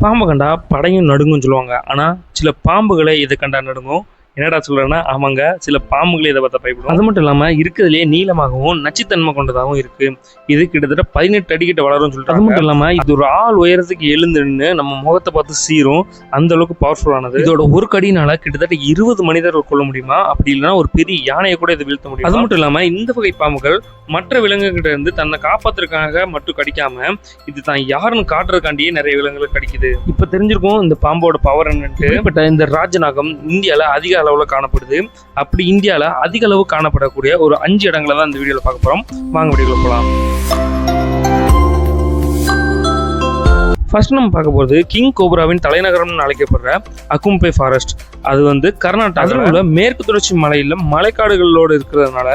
பாம்பை கண்டா படையும் நடுங்கும்னு சொல்லுவாங்க. ஆனால் சில பாம்புகளை இதை கண்டா நடுங்கும். என்னடா சொல்கிறேன்னா, ஆமாங்க, சில பாம்புகளை இதை பார்த்தா பயப்படும். அது மட்டும் இல்லாமல் இருக்கிறதுலே நீளமாகவும் நச்சுத்தன்மை கொண்டதாகவும் இருக்குது. இது கிட்டத்தட்ட 18 அடி கிட்ட வளரும்னு சொல்லிட்டு. அது மட்டும் இல்லாமல் இது ஒரு ஆள் உயரத்துக்கு எழுந்து நின்று நம்ம முகத்தை பார்த்து சீரும். அந்த அளவுக்கு பவர்ஃபுல்லானது. இதோட ஒரு கடினால கிட்டத்தட்ட 20 மனிதர்கள் கொள்ள முடியுமா, அப்படி இல்லைன்னா ஒரு பெரிய யானையை கூட இதை வீழ்த்த முடியும். அது மட்டும் இல்லாமல் இந்த வகை பாம்புகள் மற்ற விலங்குகிட்ட இருந்து தன்னை காப்பாற்றுறதுக்காக மட்டும் கடிக்காம இது தான் யாருன்னு காட்டுறதுக்காண்டியே நிறைய விலங்குகள் கடிக்குது. இப்போ தெரிஞ்சிருக்கும் இந்த பாம்போட பவர் என்னன்ட்டு. இந்த ராஜநாகம் இந்தியாவில் அதிக அளவில் காணப்படுது. அப்படி இந்தியாவில் அதிக அளவு காணப்படக்கூடிய ஒரு 5 இடங்களை தான் இந்த வீடியோவில் பார்க்க போகிறோம். வாங்க வீடியோவில் போகலாம். ஃபர்ஸ்ட் நம்ம பார்க்க போகிறது கிங் கோப்ராவின் தலைநகரம்னு அழைக்கப்படுற அகும்பே ஃபாரஸ்ட். அது கர்நாடகாவில் உள்ள மேற்கு தொடர்ச்சி மலையில் மலைக்காடுகளோடு இருக்கிறதுனால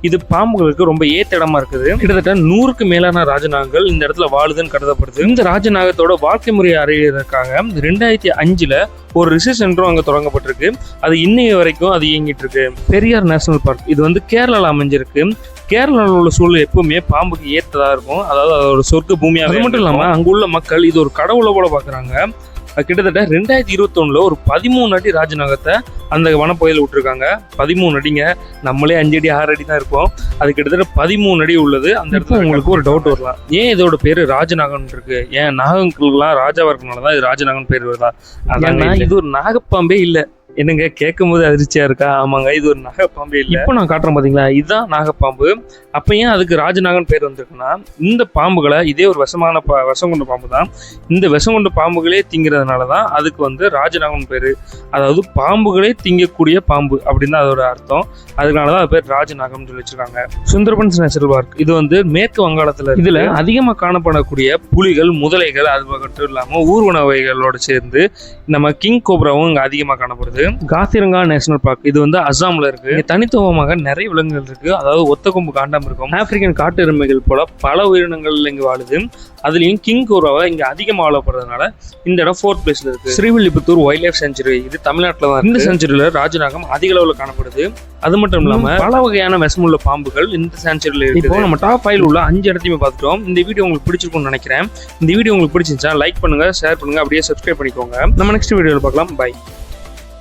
இது பாம்புகளுக்கு ரொம்ப ஏத்த இடமா இருக்குது. கிட்டத்தட்ட 100க்கு மேலான ராஜநாகங்கள் இந்த இடத்துல வாழுதுன்னு கருதப்படுது. இந்த ராஜநாகத்தோட வாழ்க்கை முறையை அறியறதுக்காக 2005 ஒரு ரிசர்ச் சென்டரும் அங்கே தொடங்கப்பட்டிருக்கு. அது இன்னைய வரைக்கும் அது இயங்கிட்டு இருக்கு. பெரியார் நேஷனல் பார்க் இது கேரளாவில் அமைஞ்சிருக்கு. கேரளாவில் உள்ள சூழல் எப்பவுமே பாம்புக்கு ஏற்றதாக இருக்கும். அதாவது அதோட சொர்க்க பூமியாக. அது மட்டும் இல்லாமல் அங்குள்ள மக்கள் இது ஒரு கடவுளை போல பார்க்குறாங்க. கிட்டத்தட்ட 2021 ஒரு 13 அடி ராஜநாகத்தை அந்த வனப்பகுதியில் விட்டுருக்காங்க. 13 அடிங்க. நம்மளே 5 அடி 6 அடி தான் இருப்போம். அது கிட்டத்தட்ட 13 அடி உள்ளது. அந்த இடத்துல உங்களுக்கு ஒரு டவுட் வரலாம், ஏன் இதோட பேரு ராஜநாகன் இருக்கு? ஏன் நாகங்களுக்குலாம் ராஜாவா இருக்கனாலதான் இது ராஜநாகன் பேர் வருதா? அதான் இது ஒரு நாகப்பாம்பே இல்லை. என்னங்க கேட்கும் போது அதிர்ச்சியா இருக்கா? ஆமாங்க, இது ஒரு நாகப்பாம்பே இல்லை. இப்போ நான் காட்டுறேன் பாத்தீங்களா, இதுதான் நாகப்பாம்பு. அப்ப ஏன் அதுக்கு ராஜநாகன் பேர் வந்திருக்குன்னா, இந்த பாம்புகளை இதே ஒரு விஷம் கொண்ட பாம்பு தான். இந்த விஷம் கொண்ட பாம்புகளே திங்கிறதுனாலதான் அதுக்கு ராஜநாகன் பேரு. அதாவது பாம்புகளே திங்கக்கூடிய பாம்பு அப்படின்னு தான் அதோட அர்த்தம். அதனாலதான் அது பேர் ராஜநாகம் சொல்லி வச்சிருக்காங்க. சுந்தர்பன்ஸ் நேஷனல் பார்க் இது மேற்கு வங்காளத்துல. இதுல அதிகமா காணப்படக்கூடிய புலிகள், முதலைகள், அது மட்டும் இல்லாம ஊர்வனவைகளோட சேர்ந்து நம்ம கிங் கோப்ராவும் இங்க அதிகமா காணப்படுது. காசிரங்கா நேஷனல் பார்க் இது அசாம்ல இருக்கு. தனித்துவமாக நிறைய விலங்குகள் இருக்கு. அதாவது ஒத்த கொம்பு காண்டம் இருக்கும். ஆப்பிரிக்கன் காட்டு எருமைகள் போல பல உயிரினங்கள் இங்க வாழுது. அதுலயும் கிங் கோப்ராவை இங்க அதிகமாக வாழப்படுறதுனால இந்த இடம் 4th பிளேஸ்ல இருக்கு. ஸ்ரீவில்லிபுத்தூர் வைல்ட் லைஃப் செஞ்சுரி இது தமிழ்நாட்டில் தான். இந்த செஞ்சுரியில ராஜநாகம் அதிக அளவில் காணப்படுது. அது மட்டும் இல்லாம பல வகையான விஷமுள்ள பாம்புகள் இந்த செஞ்சுரியில இருக்கு. இப்போ நம்ம டாப் 5 உள்ள 5 இடத்தையுமே பார்த்துட்டோம். இந்த வீடியோ உங்களுக்கு பிடிச்சிருக்கும்னு நினைக்கிறேன். இந்த வீடியோ உங்களுக்கு பிடிச்சிருந்துச்சா லைக் பண்ணுங்க, ஷேர் பண்ணுங்க, அப்படியே சப்ஸ்கிரைப் பண்ணிக்கோங்க. நம்ம நெக்ஸ்ட் வீடியோவில் பார்க்கலாம். பை.